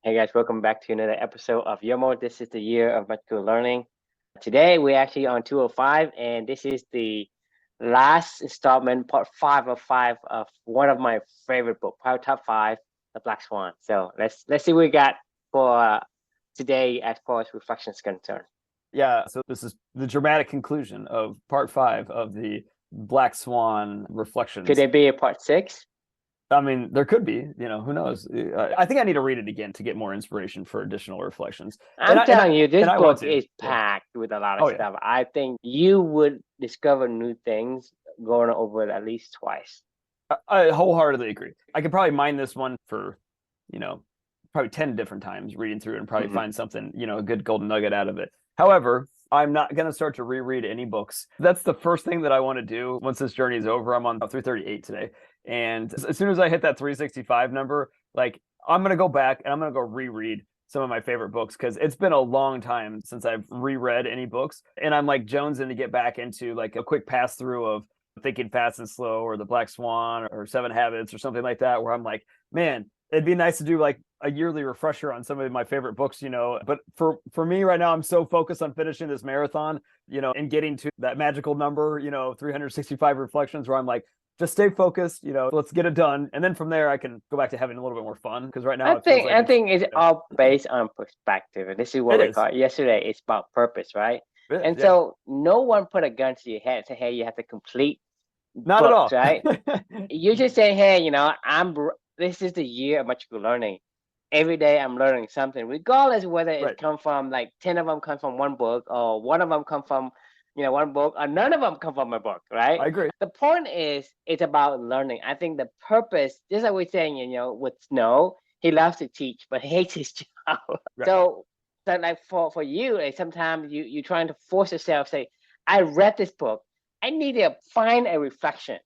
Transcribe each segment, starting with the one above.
Hey guys, welcome back to another episode of Yomo. This is the year of magical learning. Today we're actually on 205, and this is the last installment, part five of one of my favorite book, probably top five, The Black Swan. So let's see what we got for today as far as reflection is concerned. Yeah, so this is the dramatic conclusion of part 5 of the Black Swan reflections. Could there be a part six? I mean, there could be, who knows? I think I need to read it again to get more inspiration for additional reflections. I'm telling you, this book is Yeah. packed with a lot of Yeah. stuff. I think you would discover new things going over it at least twice. I wholeheartedly agree. I could probably mine this one for, probably 10 different times reading through and probably find something, a good golden nugget out of it. However, I'm not going to start to reread any books. That's the first thing that I want to do once this journey is over. I'm on 338 today. And as soon as I hit that 365 number, like I'm going to go back and I'm going to go reread some of my favorite books because it's been a long time since I've reread any books. And I'm like jonesing to get back into like a quick pass through of Thinking Fast and Slow or The Black Swan or Seven Habits or something like that, where I'm like, man, it'd be nice to do like a yearly refresher on some of my favorite books, but for me right now, I'm so focused on finishing this marathon, and getting to that magical number, 365 reflections where I'm like, just stay focused, let's get it done. And then from there, I can go back to having a little bit more fun. Because right now, I think it's all based on perspective. And this is what we called yesterday. It's about purpose, right? And so no one put a gun to your head and say, hey, you have to complete not books, at all. right? You just say, hey, this is the year of magical learning. Every day I'm learning something, regardless whether it come from like 10 of them come from one book or one of them come from one book, or none of them come from a book, right? I agree. The point is, it's about learning. I think the purpose, just like we're saying, with Snow, he loves to teach, but he hates his job. Right. So like for you, like sometimes you're trying to force yourself, say, I read this book. I need to find a reflection.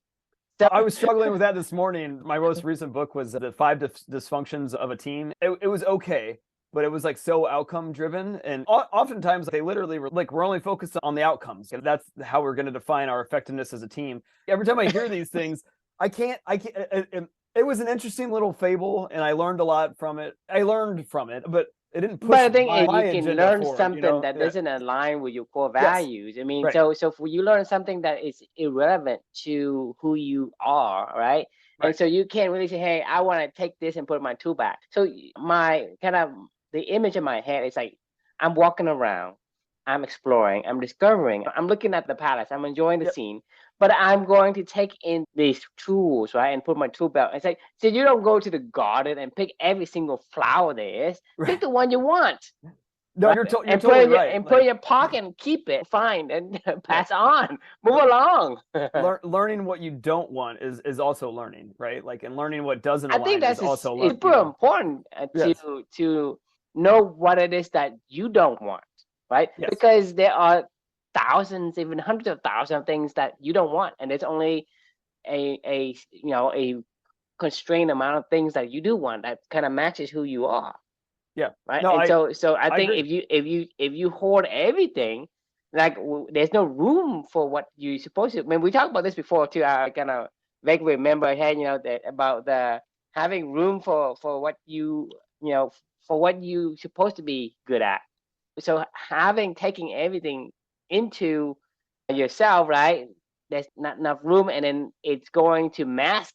So I was struggling with that this morning. My most recent book was The 5 Dysfunctions of a Team. It was okay, but it was like so outcome driven. And oftentimes they literally were like, we're only focused on the outcomes. That's how we're going to define our effectiveness as a team. Every time I hear these things, I can't, it was an interesting little fable and I learned a lot from it. But it didn't push. But I think if you can learn forward, something that doesn't align with your core values, I mean, so if you learn something that is irrelevant to who you are, right? And so you can't really say, hey, I want to take this and put it in my tool bag. So my kind of the image in my head is like, I'm walking around, I'm exploring, I'm discovering, I'm looking at the palace, I'm enjoying the scene, but I'm going to take in these tools, right, and put my tool belt. It's like, so you don't go to the garden and pick every single flower there is. Pick the one you want. No, right? you're totally right. And put it in your pocket and keep it, fine, and pass on, move along. Learning what you don't want is also learning, right? Like, and learning what doesn't align I think that's also super important to know what it is that you don't want, right? Yes. Because there are thousands, even hundreds of thousands of things that you don't want, and there's only a constrained amount of things that you do want that kind of matches who you are. Yeah. Right. No, and so I think if you hoard everything, like there's no room for what you're supposed to. I mean, we talked about this before too. I kind of vaguely remember, hey, that about the having room for what for what you supposed to be good at. So taking everything into yourself, right? There's not enough room, and then it's going to mask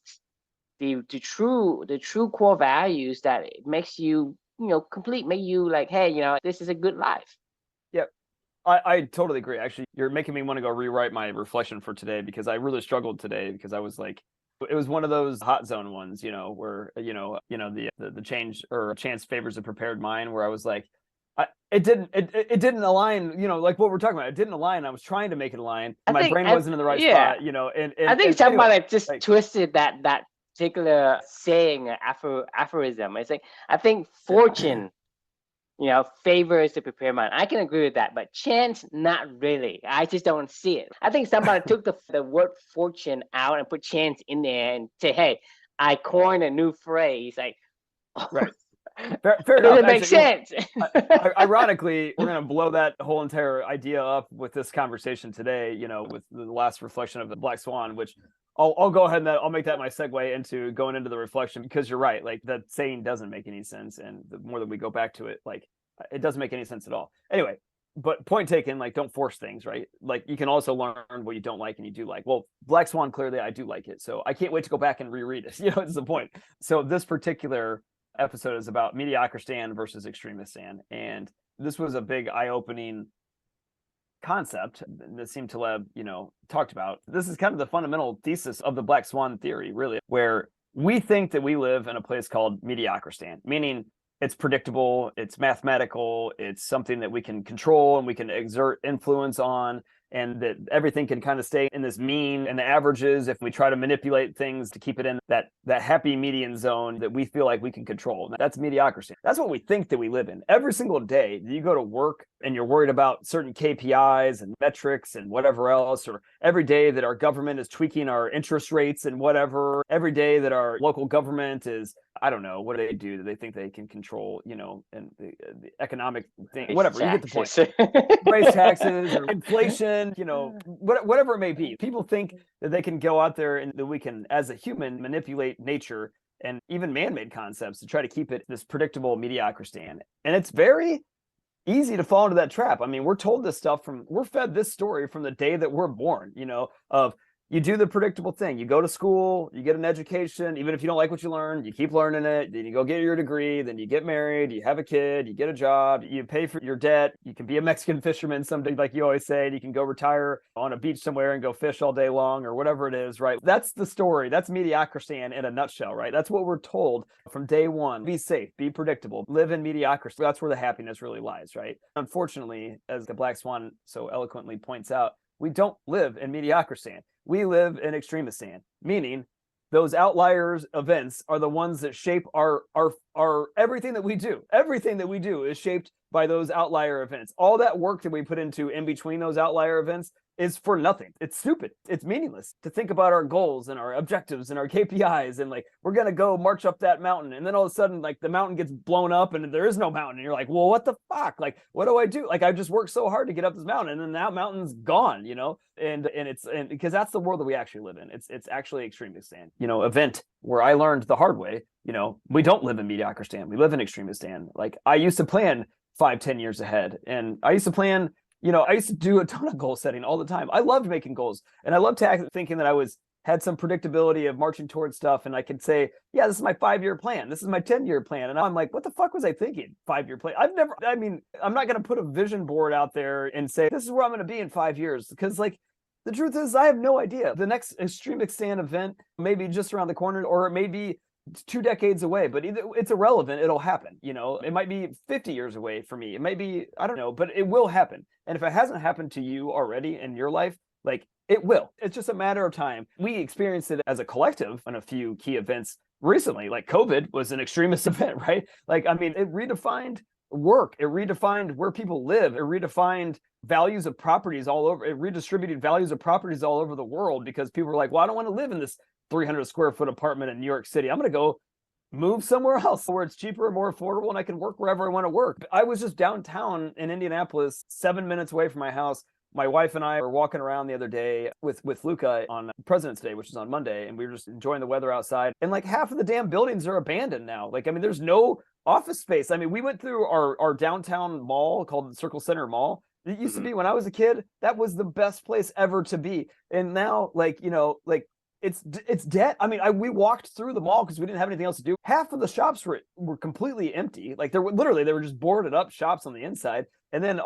the true core values that it makes you complete, make you like, hey, this is a good life. Yeah, I totally agree. Actually, you're making me want to go rewrite my reflection for today because I really struggled today because I was like, it was one of those hot zone ones, where the change or chance favors a prepared mind, where I was like, it didn't align, like what we're talking about. It didn't align. I was trying to make it align. My brain wasn't in the right spot, and I think somebody just twisted that particular saying, aphorism. It's like, I think fortune favors the prepared mind. I can agree with that, but chance, not really. I just don't see it. I think somebody took the word fortune out and put chance in there and say, hey, I coined a new phrase. Like, right. Fair enough. It makes sense. Ironically, we're going to blow that whole entire idea up with this conversation today, with the last reflection of the Black Swan, which I'll go ahead and I'll make that my segue into going into the reflection, because you're right. Like, that saying doesn't make any sense. And the more that we go back to it, like, it doesn't make any sense at all. Anyway, but point taken, like, don't force things, right? Like, you can also learn what you don't like and you do like. Well, Black Swan, clearly I do like it. So I can't wait to go back and reread it. It's the point. So this particular episode is about Mediocristan versus Extremistan. And this was a big eye-opening concept Nassim Taleb, talked about. This is kind of the fundamental thesis of the Black Swan theory, really, where we think that we live in a place called Mediocristan, meaning it's predictable, it's mathematical, it's something that we can control and we can exert influence on, and that everything can kind of stay in this mean and the averages if we try to manipulate things to keep it in that happy median zone that we feel like we can control. That's mediocrity. That's what we think that we live in. Every single day you go to work and you're worried about certain KPIs and metrics and whatever else, or every day that our government is tweaking our interest rates and whatever, every day that our local government is, I don't know, what do they do? They think they can control, and the economic thing, whatever. Taxes. You get the point. Raise taxes or inflation, whatever it may be. People think that they can go out there and that we can, as a human, manipulate nature and even man-made concepts to try to keep it this predictable Mediocristan. And it's very easy to fall into that trap. I mean, we're told this stuff we're fed this story from the day that we're born, of you do the predictable thing. You go to school, you get an education, even if you don't like what you learn, you keep learning it, then you go get your degree, then you get married, you have a kid, you get a job, you pay for your debt, you can be a Mexican fisherman someday, like you always say, and you can go retire on a beach somewhere and go fish all day long or whatever it is, right? That's the story. That's Mediocristan in a nutshell, right? That's what we're told from day one. Be safe, be predictable, live in mediocrity. That's where the happiness really lies, right? Unfortunately, as the Black Swan so eloquently points out, we don't live in Mediocristan. We live in Extremistan, meaning those outliers events are the ones that shape our everything that we do. Everything that we do is shaped by those outlier events. All that work that we put into in between those outlier events is for nothing. It's stupid. It's meaningless to think about our goals and our objectives and our KPIs and like, we're going to go march up that mountain. And then all of a sudden, like, the mountain gets blown up and there is no mountain. And you're like, well, what the fuck? Like, what do I do? Like, I just worked so hard to get up this mountain and then that mountain's gone, and because that's the world that we actually live in. It's actually Extremistan, event where I learned the hard way, we don't live in Mediocristan. We live in Extremistan. Like, I used to plan 5-10 years ahead, and I used to plan, I used to do a ton of goal setting all the time. I loved making goals, and I loved thinking that I had some predictability of marching towards stuff, and I could say, yeah, this is my 5-year plan. This is my 10-year plan. And I'm like, what the fuck was I thinking? 5-year plan. I'm not going to put a vision board out there and say, this is where I'm going to be in 5 years. Because, like, the truth is, I have no idea. The next Extremistan event may be just around the corner, or it may be 2 decades away, but it's irrelevant. It'll happen. It might be 50 years away for me. It might be, I don't know, but it will happen. And if it hasn't happened to you already in your life, like, it will. It's just a matter of time. We experienced it as a collective on a few key events recently. Like, COVID was an extremist event, right? Like, I mean, it redefined work. It redefined where people live. It redefined values of properties all over. It redistributed values of properties all over the world because people were like, well, I don't want to live in this 300 square foot apartment in New York City. I'm going to go move somewhere else where it's cheaper and more affordable and I can work wherever I want to work. I was just downtown in Indianapolis, 7 minutes away from my house. My wife and I were walking around the other day with Luca on President's Day, which is on Monday, and we were just enjoying the weather outside. And like, half of the damn buildings are abandoned now. Like, I mean, there's no office space. I mean, we went through our downtown mall called the Circle Center Mall. It used to be, when I was a kid, that was the best place ever to be. And now, like, it's dead. I mean, we walked through the mall because we didn't have anything else to do. Half of the shops were completely empty. Like, they were just boarded up shops on the inside. And then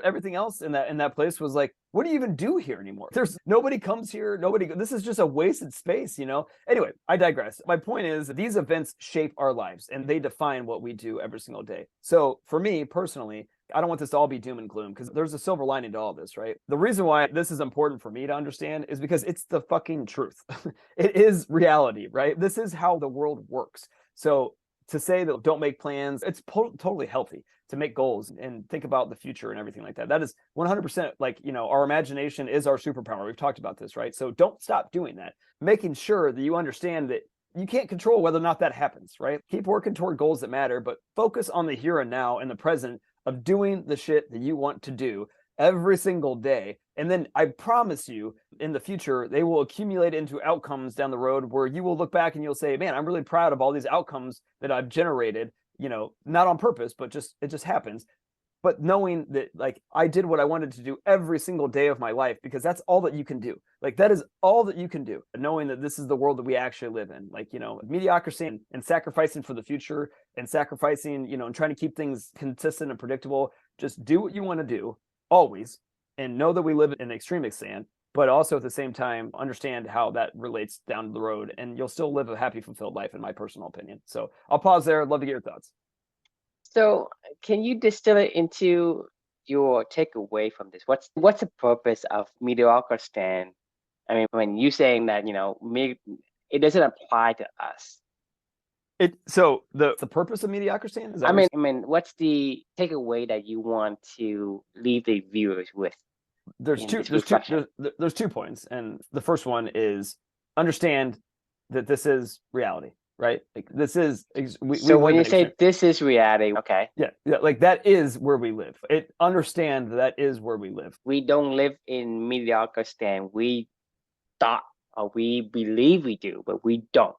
everything else in that place was like, what do you even do here anymore? There's nobody comes here. This is just a wasted space, Anyway, I digress. My point is, these events shape our lives and they define what we do every single day. So for me personally, I don't want this to all be doom and gloom, because there's a silver lining to all this, right? The reason why this is important for me to understand is because it's the fucking truth. It is reality, right? This is how the world works. So to say that don't make plans, it's totally healthy to make goals and think about the future and everything like that. That is 100% like, our imagination is our superpower. We've talked about this, right? So don't stop doing that. Making sure that you understand that you can't control whether or not that happens, right? Keep working toward goals that matter, but focus on the here and now and the present of doing the shit that you want to do every single day. And then I promise you, in the future, they will accumulate into outcomes down the road where you will look back and you'll say, man, I'm really proud of all these outcomes that I've generated, not on purpose, but it just happens. But knowing that, like, I did what I wanted to do every single day of my life, because that's all that you can do. Like, that is all that you can do. Knowing that this is the world that we actually live in, like, mediocrity and sacrificing for the future and sacrificing, and trying to keep things consistent and predictable. Just do what you want to do always, and know that we live in extremistan, but also at the same time understand how that relates down the road, and you'll still live a happy, fulfilled life, in my personal opinion. So I'll pause there. I'd love to get your thoughts. So can you distill it into your takeaway from this? What's the purpose of Mediocristan? I mean, when you saying that, it doesn't apply to us. So the purpose of Mediocristan is that I mean, what's the takeaway that you want to leave the viewers with? There's two points, and the first one is understand that this is reality, right? Like, this is so when you say this is reality, okay, yeah, like, that is where we live. Understand that is where we live. We don't live in Mediocristan. We thought, or we believe we do, but we don't.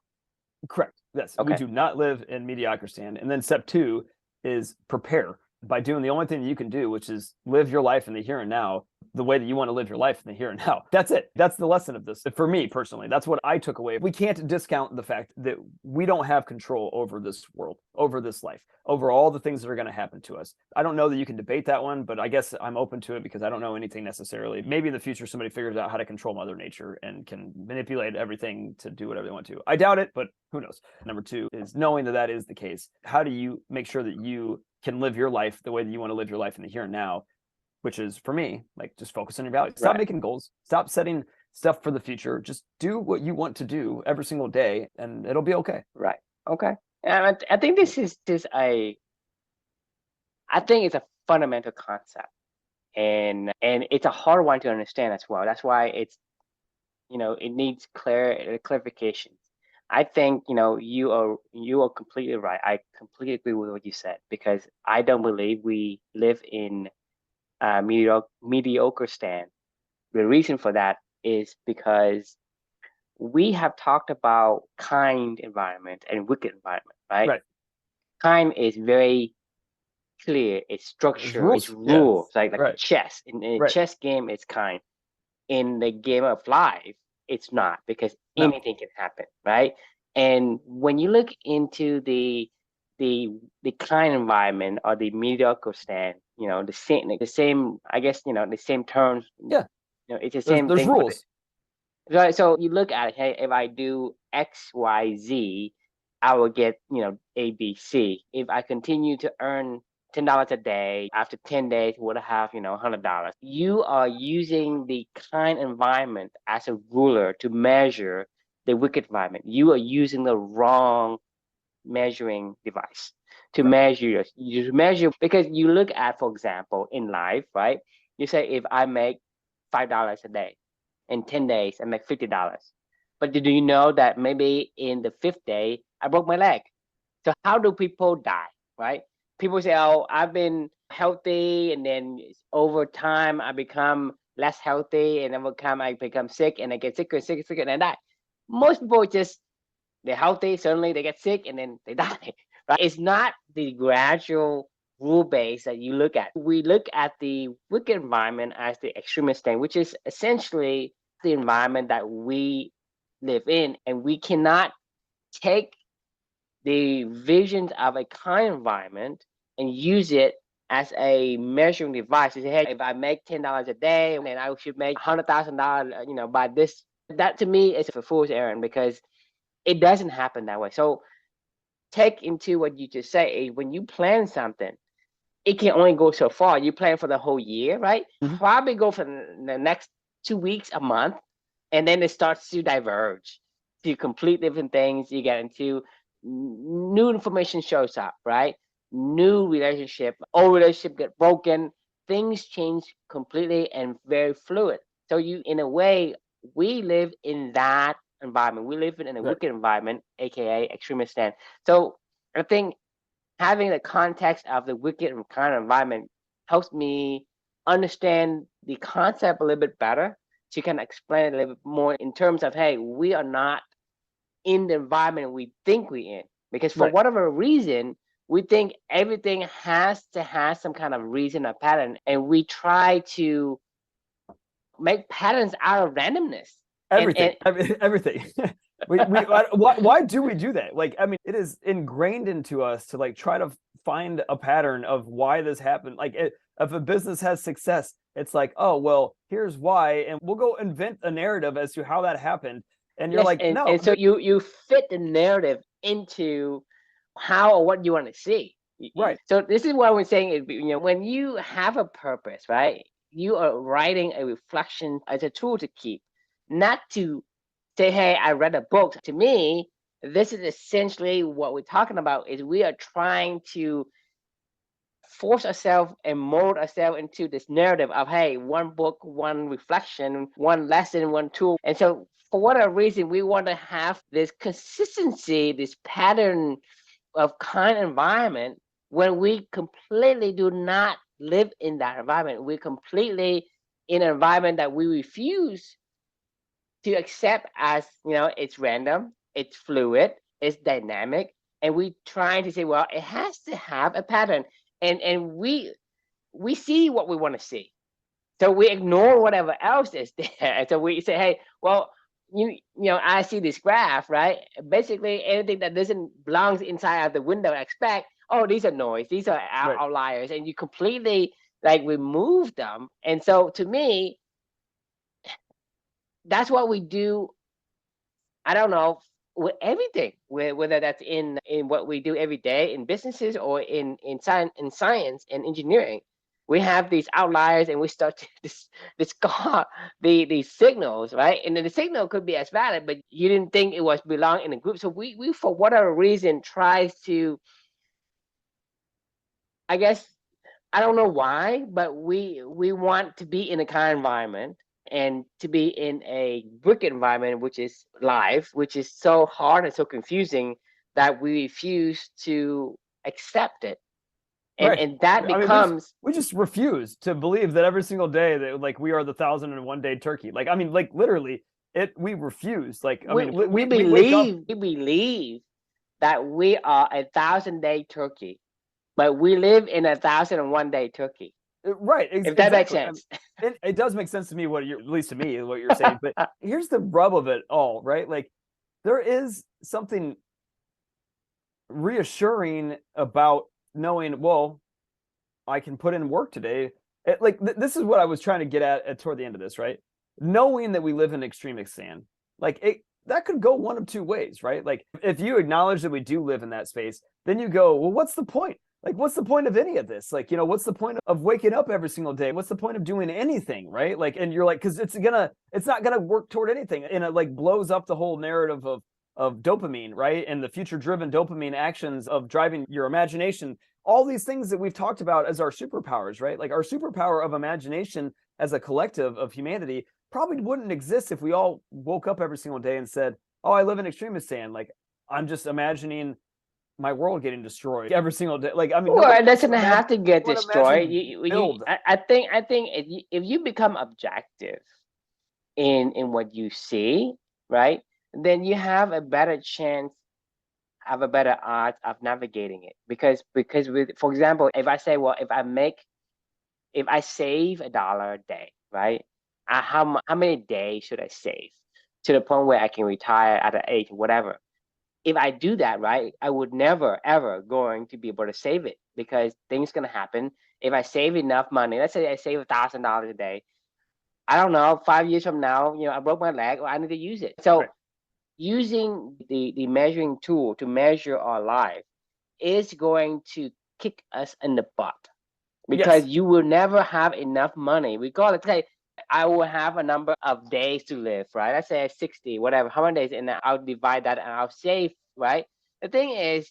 Correct. Yes, okay. We do not live in Mediocristan. And then step 2 is prepare by doing the only thing that you can do, which is live your life in the here and now, the way that you want to live your life in the here and now. That's it. That's the lesson of this. For me personally, that's what I took away. We can't discount the fact that we don't have control over this world, over this life, over all the things that are going to happen to us. I don't know that you can debate that one, but I guess I'm open to it because I don't know anything necessarily. Maybe in the future, somebody figures out how to control Mother Nature and can manipulate everything to do whatever they want to. I doubt it, but who knows? Number 2 is knowing that that is the case. How do you make sure that you can live your life the way that you want to live your life in the here and now, which is, for me, like, just focus on your values. Stop making goals. Stop setting stuff for the future. Just do what you want to do every single day, and it'll be okay. Right. Okay. And I think this is I think it's a fundamental concept, and it's a hard one to understand as well. That's why it's, it needs clarification. I think, you are completely right. I completely agree with what you said, because I don't believe we live in Mediocristan. The reason for that is because we have talked about kind environment and wicked environment, right? Right. Kind is very clear. It's structure. It's rules. Yes. Like right. Chess. In a chess game, it's kind. In the game of life, it's not, because anything can happen, right? And when you look into the kind environment or the Mediocristan, the same, I guess, the same terms. Yeah. It's the same thing. There's rules. Right. So you look at it, hey, if I do X, Y, Z, I will get, A, B, C. If I continue to earn $10 a day, after 10 days, would have, $100. You are using the kind environment as a ruler to measure the wicked environment. You are using the wrong measuring device to measure. You measure, because you look at, for example, in life, right? You say, if I make $5 a day, in 10 days, I make $50. But do you know that maybe in the 5th day, I broke my leg? So how do people die, right? People say, oh, I've been healthy, and then over time I become less healthy, and over time I become sick, and I get sicker, and I die. Most people they're healthy, suddenly they get sick, and then they die, right? It's not the gradual rule base that you look at. We look at the wicked environment as the extremistan, which is essentially the environment that we live in, and we cannot take the visions of a kind environment and use it as a measuring device to say, hey, if I make $10 a day, then I should make $100,000, by this. That to me is a fool's errand, because it doesn't happen that way. So take into what you just say, when you plan something, it can only go so far. You plan for the whole year, right? Mm-hmm. Probably go for the next 2 weeks, a month, and then it starts to diverge to complete different things. You get into new information shows up, right? New relationship, old relationship get broken. Things change completely and very fluid. So in a way, we live in that environment. We live in a wicked environment, aka extremistan. So I think having the context of the wicked and kind of environment helps me understand the concept a little bit better, to kind of explain it a little bit more in terms of, hey, we are not in the environment we think we're in. Because for whatever reason, we think everything has to have some kind of reason or pattern, and we try to make patterns out of randomness. Everything. Why do we do that? Like, I mean, it is ingrained into us to like try to find a pattern of why this happened. Like, if a business has success, it's like, oh, well, here's why, and we'll go invent a narrative as to how that happened. And you're like, no. And so you fit the narrative into how or what you want to see. Right. So this is what we're saying is, when you have a purpose, right? You are writing a reflection as a tool to keep, not to say, hey, I read a book. To me, this is essentially what we're talking about, is we are trying to force ourselves and mold ourselves into this narrative of, hey, one book, one reflection, one lesson, one tool. And so for whatever reason, we want to have this consistency, this pattern of kind environment when we completely do not live in that environment. We're completely in an environment that we refuse to accept as, it's random, it's fluid, it's dynamic, and we trying to say, well, it has to have a pattern, and we see what we want to see, so we ignore whatever else is there. And so we say, hey, well, I see this graph, right? Basically, anything that doesn't belongs inside of the window, I expect, oh, these are noise, these are outliers, and you completely like remove them. And so to me, that's what we do. I don't know, with everything, whether that's in what we do every day in businesses or in science and engineering. We have these outliers, and we start to discard the signals, right? And then the signal could be as valid, but you didn't think it was belong in a group. So we for whatever reason tries to, I guess, I don't know why, but we want to be in a kind of environment and to be in a brick environment, which is live, which is so hard and so confusing that we refuse to accept it. And that becomes, we just refuse to believe that every single day that like we are the 1,001 day turkey. Like, I mean, like literally we refuse. Like, I mean, we believe that we are 1,000-day turkey, but we live in 1,001 day turkey. Right. If that makes sense. I mean, it does make sense to me, at least to me, what you're saying. But here's the rub of it all, right? Like, there is something reassuring about knowing, well, I can put in work today. This is what I was trying to get at toward the end of this, right? Knowing that we live in Extremistan, like that could go one of two ways, right? Like, if you acknowledge that we do live in that space, then you go, well, what's the point? Like, what's the point of any of this? Like, what's the point of waking up every single day? What's the point of doing anything, right? Like, and you're like, because it's not gonna work toward anything, and it like blows up the whole narrative of dopamine, right? And the future-driven dopamine actions of driving your imagination. All these things that we've talked about as our superpowers, right? Like, our superpower of imagination as a collective of humanity probably wouldn't exist if we all woke up every single day and said, oh, I live in Extremistan. Like, I'm just imagining my world getting destroyed every single day. Like, I mean, well, it doesn't have to get destroyed. I think if you become objective in what you see, right, then you have a better chance, have a better odds of navigating it. Because with, for example, if I say, well, if I save $1 a day, right, how many days should I save to the point where I can retire at an age, whatever? If I do that, right, I would never, ever going to be able to save it, because things going to happen. If I save enough money, let's say I save $1,000 a day, I don't know, 5 years from now, I broke my leg, or I need to use it. So using the measuring tool to measure our life is going to kick us in the butt, because you will never have enough money. Regardless, say I will have a number of days to live, right? Let's say 60, whatever, how many days, and I'll divide that and I'll save, right? The thing is,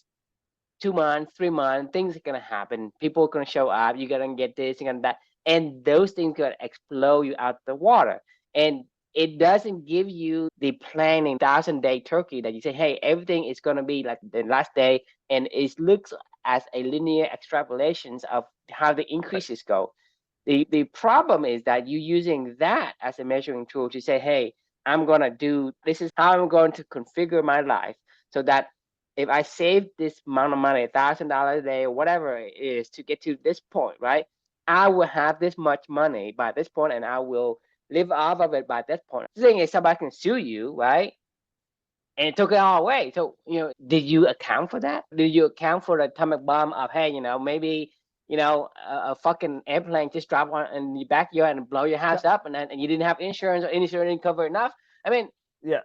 2 months, 3 months, things are gonna happen. People are gonna show up. You're gonna get this, you're gonna that, and those things gonna explode you out the water. And it doesn't give you the planning 1,000-day turkey that you say, hey, everything is gonna be like the last day, and it looks as a linear extrapolations of how the increases go. The problem is that you're using that as a measuring tool to say, hey, this is how I'm going to configure my life so that if I save this amount of money, $1,000 a day or whatever it is to get to this point, right? I will have this much money by this point and I will live off of it by this point. The thing is somebody can sue you, right? And it took it all away. So, did you account for that? Did you account for the atomic bomb of, hey, maybe, a fucking airplane just dropped on in your backyard and blow your house up and you didn't have insurance or insurance didn't cover enough? I mean, yeah,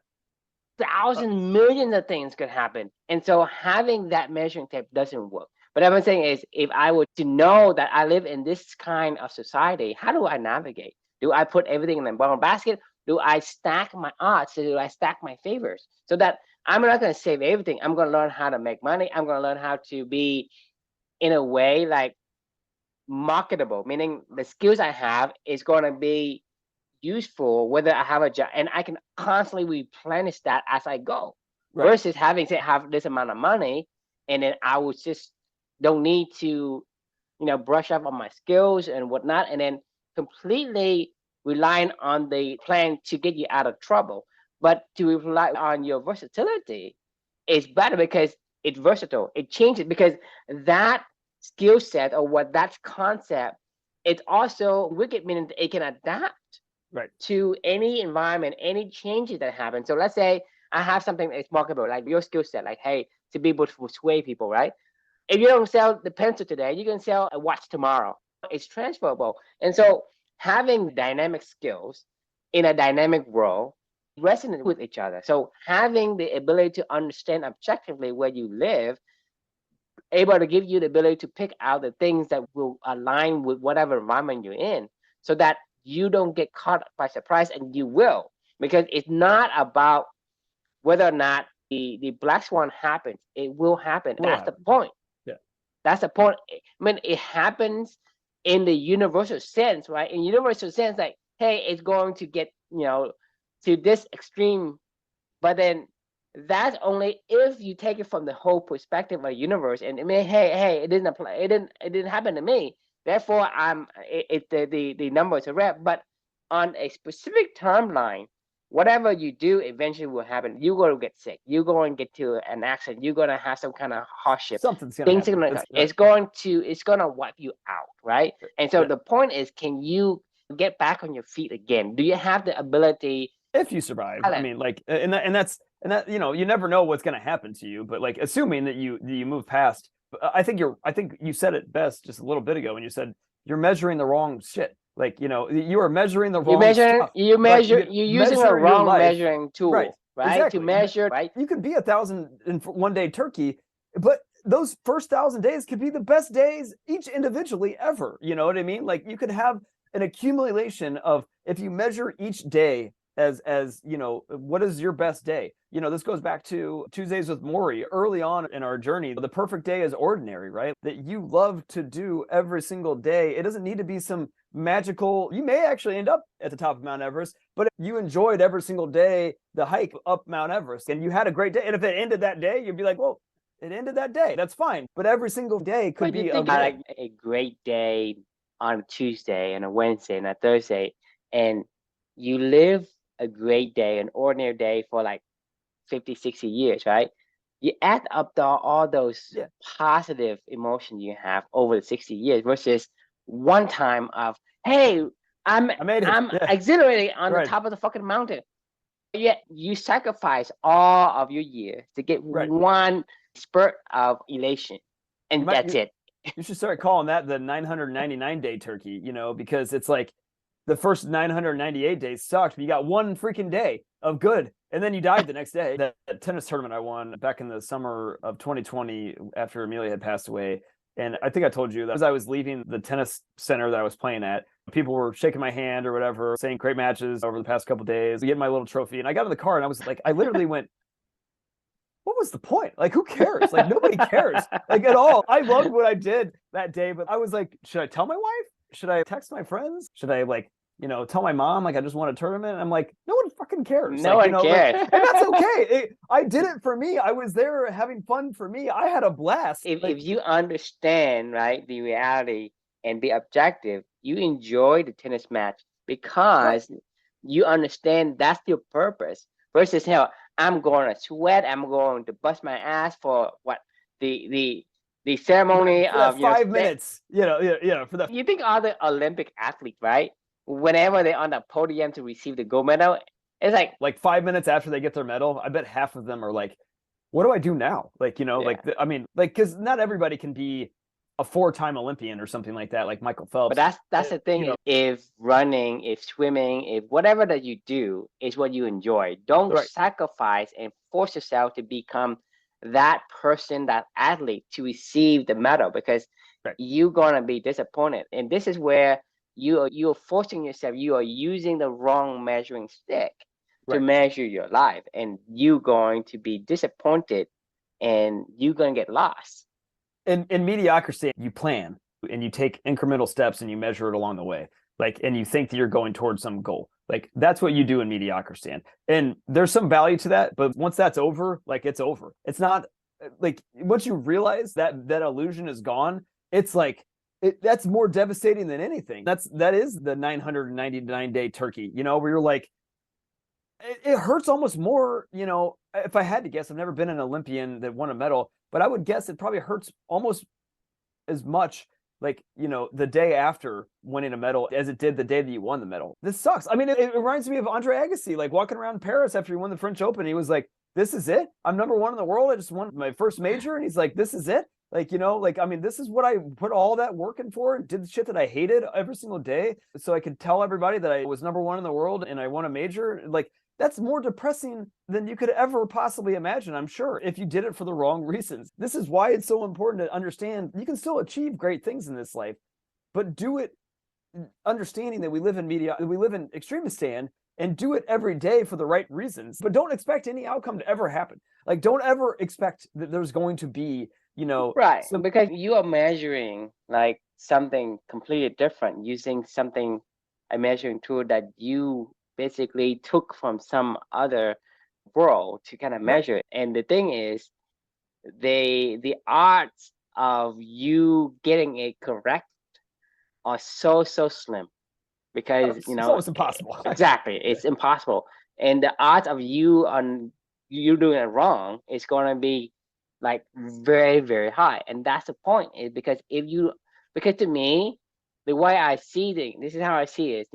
thousands, millions of things could happen. And so having that measuring tape doesn't work. But what I'm saying is, if I were to know that I live in this kind of society, how do I navigate? Do I put everything in the bottom basket? Do I stack my odds? Do I stack my favors? So that I'm not going to save everything. I'm going to learn how to make money. I'm going to learn how to be, in a way, like marketable, meaning the skills I have is going to be useful whether I have a job, and I can constantly replenish that as I go. Right. Versus having to have this amount of money and then I would just don't need to, brush up on my skills and whatnot, and then completely relying on the plan to get you out of trouble. But to rely on your versatility is better because it's versatile. It changes because that skill set or what that concept, it's also wicked, meaning it can adapt to any environment, any changes that happen. So let's say I have something that's marketable, like your skill set, like, hey, to be able to persuade people, right? If you don't sell the pencil today, you can sell a watch tomorrow. It's transferable. And so having dynamic skills in a dynamic world resonate with each other. So having the ability to understand objectively where you live, able to give you the ability to pick out the things that will align with whatever environment you're in so that you don't get caught by surprise, and you will, because it's not about whether or not the black swan happens. It will happen. That's the point. Yeah. That's the point. I mean, it happens in the universal sense, right? In universal sense, like, hey, it's going to get, to this extreme, but then that's only if you take it from the whole perspective of the universe. And I mean, hey, it didn't apply. It didn't happen to me. Therefore, the numbers are red. But on a specific timeline, whatever you do eventually will happen. You're going to get sick. You're going to get to an accident. You're going to have some kind of hardship. Something's going to happen. It's going to wipe you out, right? And so the point is, can you get back on your feet again? Do you have the ability? If you survive, I mean, like, and that, you never know what's going to happen to you, but like, assuming that you move past, I think you said it best just a little bit ago when you said you're measuring the wrong shit. Like, you are measuring the wrong stuff. You're using a wrong measuring tool, right? Exactly. To measure, right? You could be 1,001-day turkey, but those first 1,000 days could be the best days each individually ever. You know what I mean? Like, you could have an accumulation of, if you measure each day as what is your best day? This goes back to Tuesdays with Maury early on in our journey. The perfect day is ordinary, right? That you love to do every single day. It doesn't need to be some magical, you may actually end up at the top of Mount Everest, but if you enjoyed every single day the hike up Mount Everest and you had a great day, and if it ended that day, you'd be like, well, it ended that day. That's fine. But every single day could be a great day on a Tuesday and a Wednesday and a Thursday, and you live a great day, an ordinary day for like 50, 60 years, right? You add up all those positive emotions you have over the 60 years versus one time of, hey, I'm exhilarating on the top of the fucking mountain. Yet you sacrifice all of your years to get one spurt of elation, and that's it. You should start calling that the 999-day turkey, because it's like the first 998 days sucked, but you got one freaking day of good, and then you died the next day. That tennis tournament I won back in the summer of 2020 after Amelia had passed away, and I think I told you that as I was leaving the tennis center that I was playing at, people were shaking my hand or whatever, saying great matches over the past couple of days, getting my little trophy, and I got in the car and I was like, I literally went, what was the point? Like, who cares? Like, nobody cares, like, at all. I loved what I did that day, but I was like, should I tell my wife? Should I text my friends? Should I, like, tell my mom, like, I just won a tournament? I'm like, no one fucking cares. No one cares. Like, and that's okay. I did it for me. I was there having fun for me. I had a blast. If you understand, right, the reality and be objective, you enjoy the tennis match Right. because you understand that's your purpose. Versus hell, I'm going to sweat, I'm going to bust my ass for what the ceremony For that of 5 minutes, for that. you think all the Olympic athletes, right? Whenever they're on the podium to receive the gold medal, it's like 5 minutes after they get their medal, I bet half of them are like, what do I do now? Like, yeah. I mean, like, because not everybody can be a 4-time Olympian or something like that, like Michael But Phelps. that's the thing is if running, if swimming, if whatever that you do is what you enjoy, don't Right. sacrifice and force yourself to become that person, that athlete to receive the medal because Right. you're gonna be disappointed. And this is where you're forcing yourself, you are using the wrong measuring stick to Right. measure your life, and you're going to be disappointed and you're gonna get lost. In mediocrity, you plan and you take incremental steps and you measure it along the way. Like, and you think that you're going towards some goal. Like, that's what you do in mediocrity. And there's some value to that, but once that's over, like, it's over. It's not like once you realize that illusion is gone, it's like that's more devastating than anything. That is the 999-day turkey, where you're like, it hurts almost more, if I had to guess. I've never been an Olympian that won a medal, but I would guess it probably hurts almost as much, like, the day after winning a medal as it did the day that you won the medal. This sucks. I mean, it reminds me of Andre Agassi, like walking around Paris after he won the French Open. He was like, this is it. I'm number one in the world. I just won my first major. And he's like, this is it. Like, I mean, this is what I put all that work in for, and did the shit that I hated every single day so I could tell everybody that I was number one in the world and I won a major. Like, that's more depressing than you could ever possibly imagine, I'm sure, if you did it for the wrong reasons. This is why it's so important to understand you can still achieve great things in this life, but do it understanding that we live in Extremistan, and do it every day for the right reasons. But don't expect any outcome to ever happen. Like, don't ever expect that there's going to be, right, because you are measuring like something completely different using something, a measuring tool that you basically took from some other world to kind of measure it. And the thing is, the odds of you getting it correct are so slim because it's almost impossible. exactly, it's impossible. And the odds of you doing it wrong is going to be like very, very high. And that's the point, is because because to me, the way I see this is how I see it,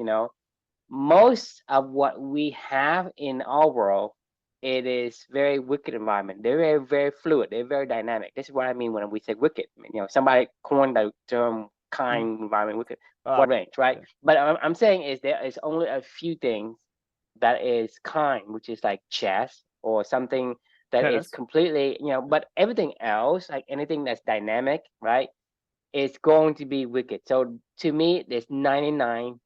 most of what we have in our world, it is very wicked environment. They're very, very fluid. They're very dynamic. This is what I mean when we say wicked. I mean, somebody coined the term kind environment, wicked, what range, right? Yeah. But I'm saying is there is only a few things that is kind, which is like chess or something that is completely, but everything else, like anything that's dynamic, right, is going to be wicked. So to me, there's 99%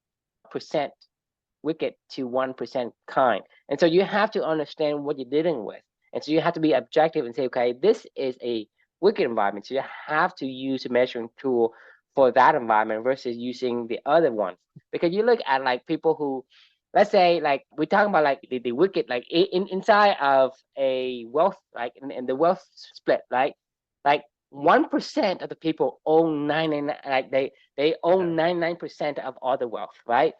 wicked to 1% kind. And so you have to understand what you're dealing with. And so you have to be objective and say, okay, this is a wicked environment. So you have to use a measuring tool for that environment versus using the other ones. Because you look at like people who, let's say, like we're talking about like the wicked, like inside of a wealth, like in the wealth split, right? Like 1% of the people own 99, like they own 99% of all the wealth, right?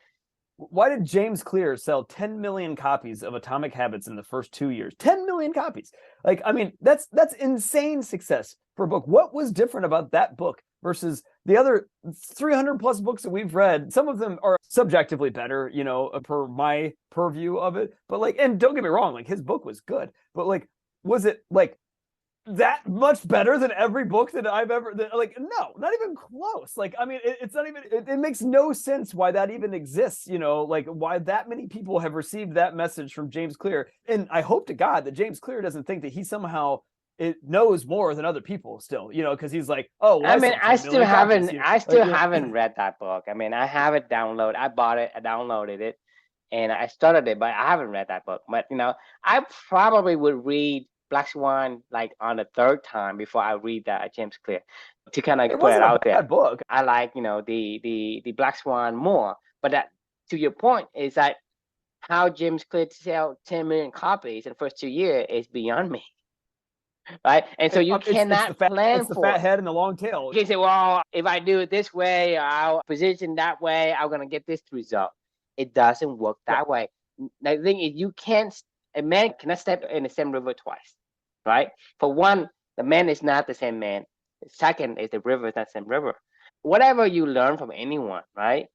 Why did James Clear sell 10 million copies of Atomic Habits in the first 2 years? 10 million copies. Like, I mean, that's insane success for a book. What was different about that book versus the other 300 plus books that we've read? Some of them are subjectively better, per my purview of it. But like, and don't get me wrong, like his book was good, but like, was it like that much better than every book that I've ever like? No, not even close. Like, I mean, it's not even, it makes no sense why that even exists, like why that many people have received that message from James Clear. And I hope to God that James Clear doesn't think that he somehow knows more than other people still, because he's like, oh, well, I mean, I still haven't read that book. I mean, I have it downloaded. I bought it, I downloaded it, and I started it, but I haven't read that book. But I probably would read Black Swan like on the third time before I read that James Clear, to kind of put it out there. Book. I like the Black Swan more, but that, to your point, is that how James Clear sell 10 million copies in the first 2 years is beyond me. right? And so you It's cannot plan the for fat it. head and the long tail. You can say, well, if I do it this way, I'll position that way, I'm gonna get this result. It doesn't work Yep. that way. The thing is, a man cannot step in the same river twice, right? For one, the man is not the same man. Second is the river is not the same river. Whatever you learn from anyone, right?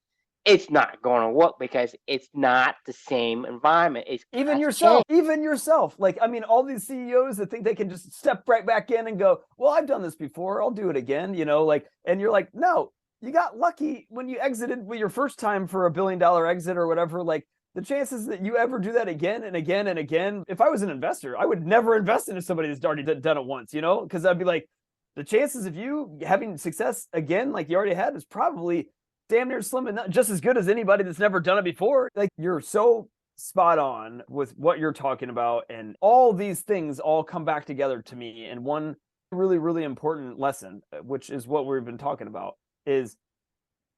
It's not going to work because it's not the same environment. It Even has yourself, changed. like, I mean, all these CEOs that think they can just step right back in and go, well, I've done this before, I'll do it again, you know, like, and you're like, no, you got lucky when you exited with your first time for $1 billion exit or whatever. Like, the chances that you ever do that again and again and again, if I was an investor, I would never invest into somebody that's already done it once, you know, because I'd be like, the chances of you having success again, like you already had, is probably damn near slim and not just as good as anybody that's never done it before. Like, you're so spot on with what you're talking about, and all these things all come back together to me in one really, really important lesson, which is what we've been talking about, is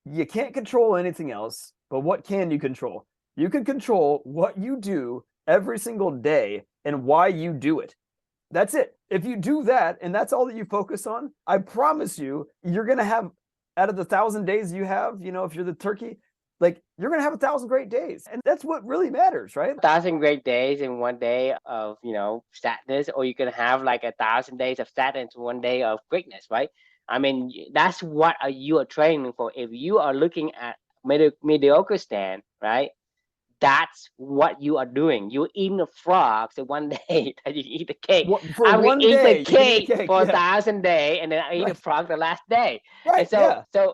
you can't control anything else, but what can you control? You can control what you do every single day and why you do it. That's it. If you do that and that's all that you focus on, I promise you, you're going to have, out of the 1,000 days you have, you know, if you're the turkey, like, you're going to have 1,000 great days. And that's what really matters, right? 1,000 great days in one day of, sadness, or you can have like 1,000 days of sadness, one day of greatness, right? I mean, that's what you are training for. If you are looking at Mediocristan, right? That's what you are doing. You're eating the frogs in one day that you eat the cake. For I'm gonna one eat the day, you can eat a cake cake. for Yeah. 1,000 days, and then I eat the Right. frog the last day. And Right. so, Yeah.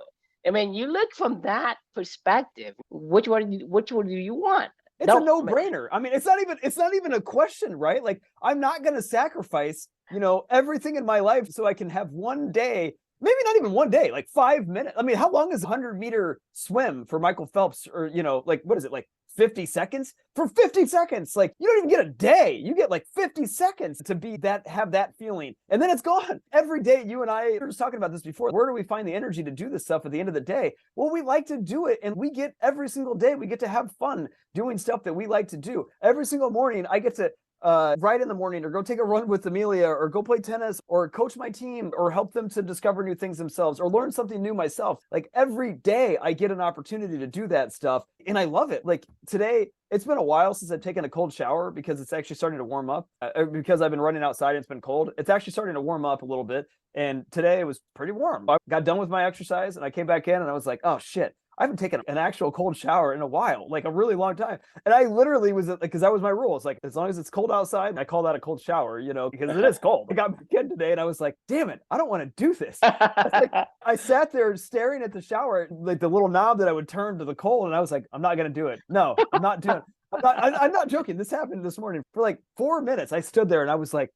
I mean, you look from that perspective. Which one do you want? It's a no-brainer. I mean, it's not even a question, right? Like, I'm not going to sacrifice, you know, everything in my life so I can have one day, maybe not even one day, like 5 minutes. I mean, how long is a 100-meter swim for Michael Phelps? Or, you know, like, what is it, like 50 seconds? For 50 seconds, like, you don't even get a day. You get like 50 seconds to have that feeling. And then it's gone. Every day, you and I were just talking about this before. Where do we find the energy to do this stuff at the end of the day? Well, we like to do it. And we get every single day, we get to have fun doing stuff that we like to do. Every single morning, I get to write in the morning, or go take a run with Amelia, or go play tennis, or coach my team, or help them to discover new things themselves, or learn something new myself. Like, every day I get an opportunity to do that stuff, and I love it. Like, today, it's been a while since I've taken a cold shower because it's actually starting to warm up. Because I've been running outside and it's been cold, it's actually starting to warm up a little bit. And today it was pretty warm. I got done with my exercise and I came back in and I was like, oh shit, I haven't taken an actual cold shower in a while, like a really long time. And I literally was, because that was my rule. It's like, as long as it's cold outside, I call that a cold shower, you know, because it is cold. I got back in today and I was like, damn it, I don't want to do this. I sat there staring at the shower, like the little knob that I would turn to the cold, and I was like, I'm not going to do it. No, I'm not doing it. I'm not joking. This happened this morning. For like 4 minutes, I stood there and I was like,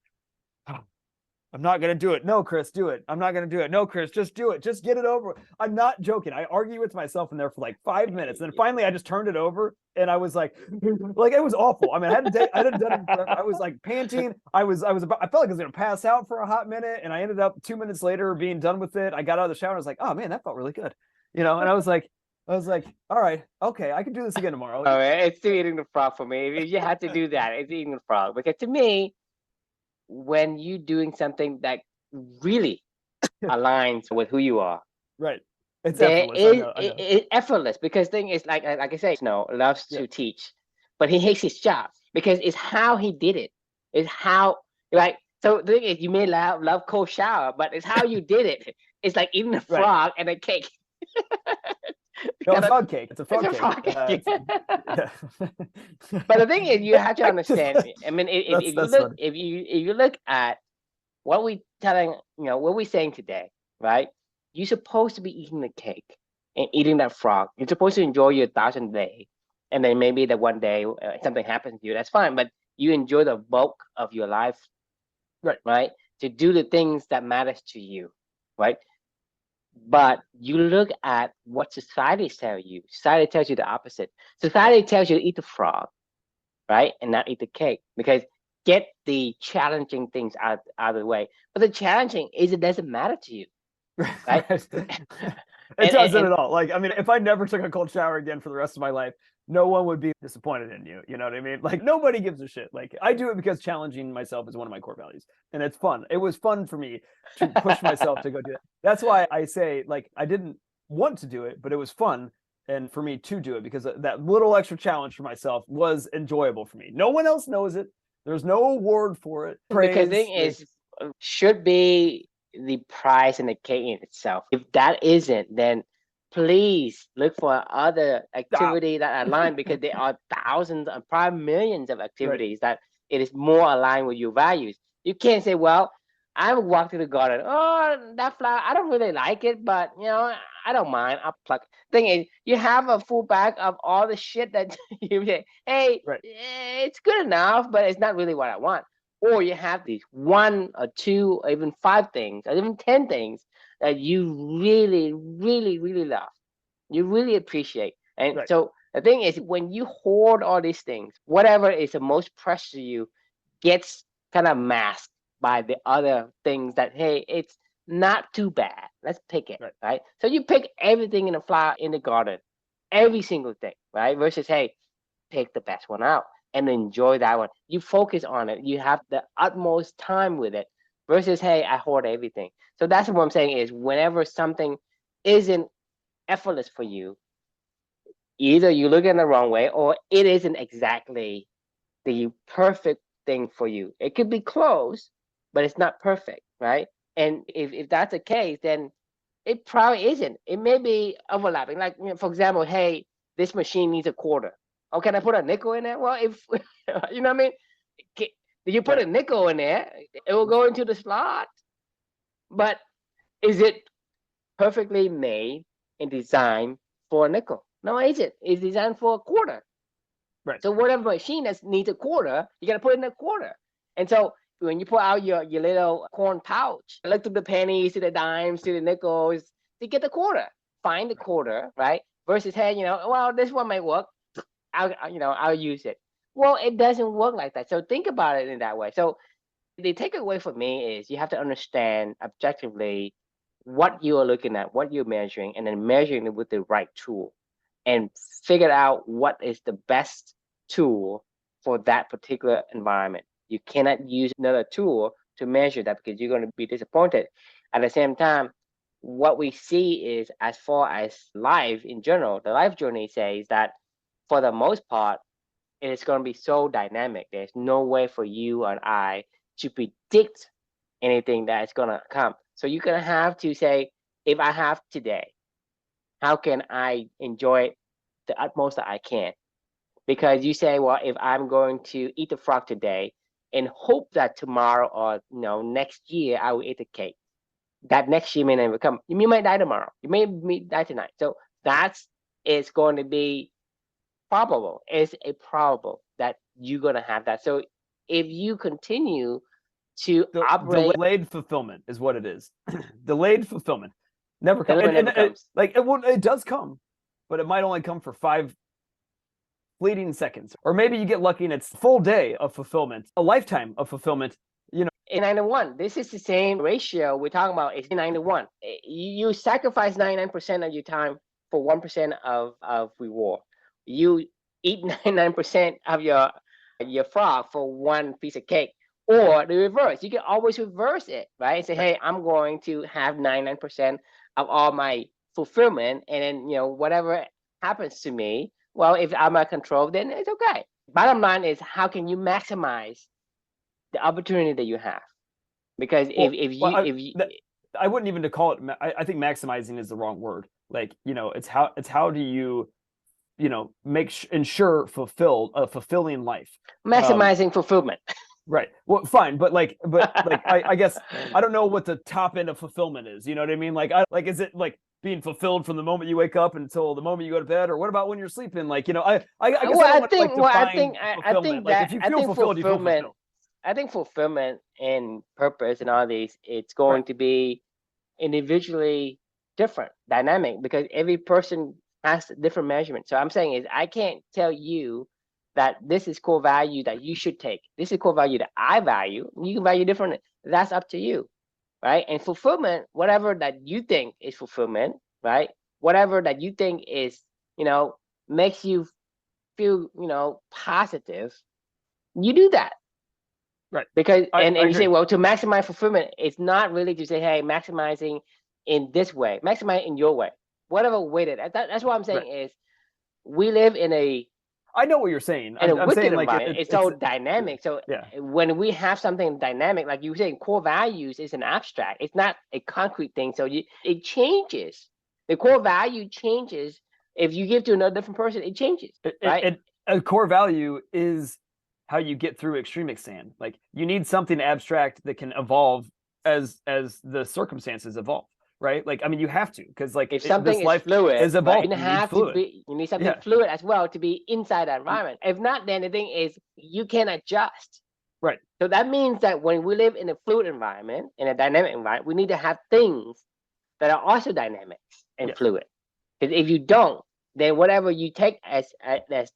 oh, I'm not going to do it. No, Chris, do it. I'm not going to do it. No, Chris, just do it. Just get it over. I'm not joking. I argued with myself in there for like 5 minutes. And then finally I just turned it over and I was like it was awful. I mean, I hadn't done it forever. I was like panting. I felt like I was going to pass out for a hot minute. And I ended up 2 minutes later being done with it. I got out of the shower and I was like, oh man, that felt really good. You know, and I was like, all right, okay, I can do this again tomorrow. Oh, it's still eating the frog for me. If you had to do that, it's eating the frog. Because to me, when you're doing something that really aligns with who you are, right, it's there effortless. is I know. it's effortless. Because thing is, like I say, Snow loves to teach, but he hates his job because it's how he did it. It's how, like, so the thing is, you may love cold shower, but it's how you did it. It's like eating a frog and a cake. No, a frog cake. It's a frog It's a frog cake. cake. But the thing is, you have to understand. I mean, if you look at what we telling, what we're saying today, right? You're supposed to be eating the cake and eating that frog. You're supposed to enjoy your 1,000 day, and then maybe that one day something happens to you. That's fine, but you enjoy the bulk of your life, right? To do the things that matters to you, right? But you look at what society tells you. Society tells you the opposite. Society tells you to eat the frog, right? And not eat the cake, because get the challenging things out of the way. But the challenging is, it doesn't matter to you, right? It and doesn't at all. Like, I mean, if I never took a cold shower again for the rest of my life, no one would be disappointed in you. You know what I mean? Like, nobody gives a shit. Like, I do it because challenging myself is one of my core values, and it's fun. It was fun for me to push myself to go do that. That's why I say, like, I didn't want to do it, but it was fun. And for me to do it, because that little extra challenge for myself was enjoyable for me. No one else knows it. There's no award for it. because the Praise. thing is, should be the prize and the cake in itself. If that isn't, then please look for other Stop. activity that align, because there are thousands and probably millions of Right. activities that it is more aligned with your values. You can't say, well, I would walk to the garden. Oh, that flower, I don't really like it, but I don't mind. I'll pluck. Thing is, you have a full bag of all the shit that you say, hey, Right. it's good enough, but it's not really what I want. Or you have these one or two or even 5 things or even 10 things that you really, really, really love. You really appreciate. And Right. so the thing is, when you hoard all these things, whatever is the most precious to you gets kind of masked by the other things that, hey, it's not too bad. Let's pick it, Right. right? So you pick everything in the flower in the garden, every single thing, right? Versus, hey, pick the best one out and enjoy that one. You focus on it. You have the utmost time with it versus, hey, I hoard everything. So that's what I'm saying is whenever something isn't effortless for you, either you look in the wrong way or it isn't exactly the perfect thing for you. It could be close, but it's not perfect, right? And if that's the case, then it probably isn't. It may be overlapping. Like, for example, hey, this machine needs a quarter. Oh, can I put a nickel in there? Well, if you know what I mean, you put Right. a nickel in there, it will go into the slot. But is it perfectly made and designed for a nickel? No, it isn't. It's designed for a quarter. Right. So whatever machine that needs a quarter, you gotta put in a quarter. And so when you pull out your little corn pouch, look to the pennies, to the dimes, to the nickels, to get the quarter. Find the quarter, right? Versus, hey, well, this one might work. I'll use it. Well, it doesn't work like that. So think about it in that way. So the takeaway for me is you have to understand objectively what you are looking at, what you're measuring, and then measuring it with the right tool and figure out what is the best tool for that particular environment. You cannot use another tool to measure that because you're going to be disappointed. At the same time, what we see is as far as life in general, the life journey says that for the most part, it's going to be so dynamic. There's no way for you and I to predict anything that's going to come. So you're going to have to say, if I have today, how can I enjoy it the utmost that I can? Because you say, well, if I'm going to eat the frog today and hope that tomorrow or next year I will eat the cake, that next year may never come. You might die tomorrow. You may die tonight. So that's it's going to be probable. It's a probable that you're going to have that. So if you continue to operate, Delayed fulfillment is what it is. Delayed fulfillment never the comes. limit never comes. It does come, but it might only come for 5 fleeting seconds. Or maybe you get lucky and it's a full day of fulfillment, a lifetime of fulfillment. In 9 to 1, this is the same ratio we're talking about. It's 9 to 1. You sacrifice 99% of your time for 1% of reward. You eat 99% of your frog for one piece of cake. Or the reverse. You can always reverse it, right? Say, hey, I'm going to have 99% of all my fulfillment, and then whatever happens to me, well, if I'm at control, then it's okay. Bottom line is, how can you maximize the opportunity that you have? Because I wouldn't even to call it. I think maximizing is the wrong word. Like, it's how do you ensure fulfilling life, maximizing fulfillment. right? Well, fine, but I guess I don't know what the top end of fulfillment is. You know what I mean? Is it like being fulfilled from the moment you wake up until the moment you go to bed, or what about when you're sleeping? I guess Well, I don't I want to think, well, I define think, I fulfillment. think Like, that if you I feel think fulfilled, you feel fulfillment. fulfilled. I think fulfillment and purpose and all these, it's Right. going to be individually different, dynamic, because every person has different measurements. So I'm saying is, I can't tell you that this is core value that you should take. This is core value that I value. You can value different. That's up to you, right? And fulfillment, whatever that you think is fulfillment, right? Whatever that you think is, makes you feel, positive, you do that. Right. Because and you say, agree. well, to maximize fulfillment, it's not really to say, hey, maximizing in this way, maximize in your way, whatever way that's what I'm saying is we live in a know what you're saying. in a I'm wicked saying like environment. It's so dynamic. So when we have something dynamic, like you were saying, core values is an abstract. It's not a concrete thing. So it changes. The core value changes. If you give to another different person, it changes, right? A core value is how you get through Extremistan. Like you need something abstract that can evolve as the circumstances evolve, right? Like I mean, you have to, because like if something this life is fluid, is evolving, you need something fluid as well to be inside that environment. If not, then the thing is you can adjust. Right. So that means that when we live in a fluid environment, in a dynamic environment, we need to have things that are also dynamic and fluid. Because if you don't, then whatever you take as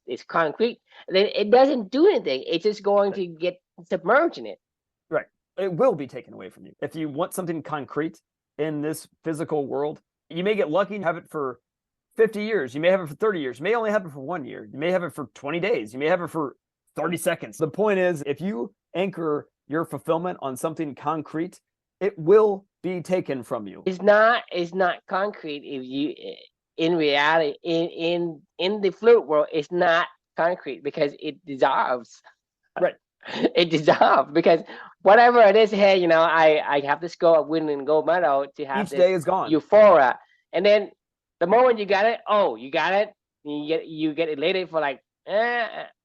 is concrete, then it doesn't do anything. It's just going to get submerged in it. Right. It will be taken away from you. If you want something concrete in this physical world, you may get lucky and have it for 50 years. You may have it for 30 years. You may only have it for 1 year. You may have it for 20 days. You may have it for 30 seconds. The point is, if you anchor your fulfillment on something concrete, it will be taken from you. It's not concrete if you in reality in the fluid world, it's not concrete because it dissolves. Right. It dissolves because whatever it is, hey, I have this goal of winning gold medal to have each day is gone. Euphoria. And then the moment you got it, you got it, you get elated for like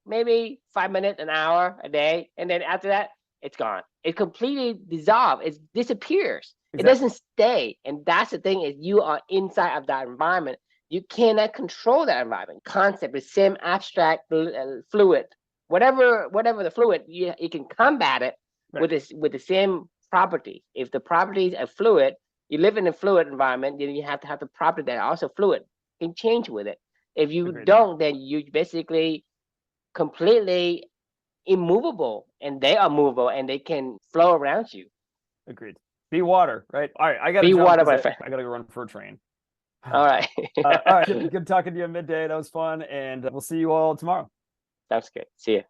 maybe 5 minutes, an hour, a day, and then after that, it's gone. It completely dissolves. It disappears. Exactly. It doesn't stay. And that's the thing, is you are inside of that environment. You cannot control that environment. Concept, the same abstract fluid. Whatever the fluid, you can combat it with the same property. If the properties are fluid, you live in a fluid environment, then you have to have the property that are also fluid. You can change with it. If you don't, then you basically completely immovable, and they are movable, and they can flow around you. Agreed. Be water, right? All right, I gotta be water, my friend. I gotta go run for a train. All right. All right. Good talking to you at midday. That was fun, and we'll see you all tomorrow. Sounds good. See you.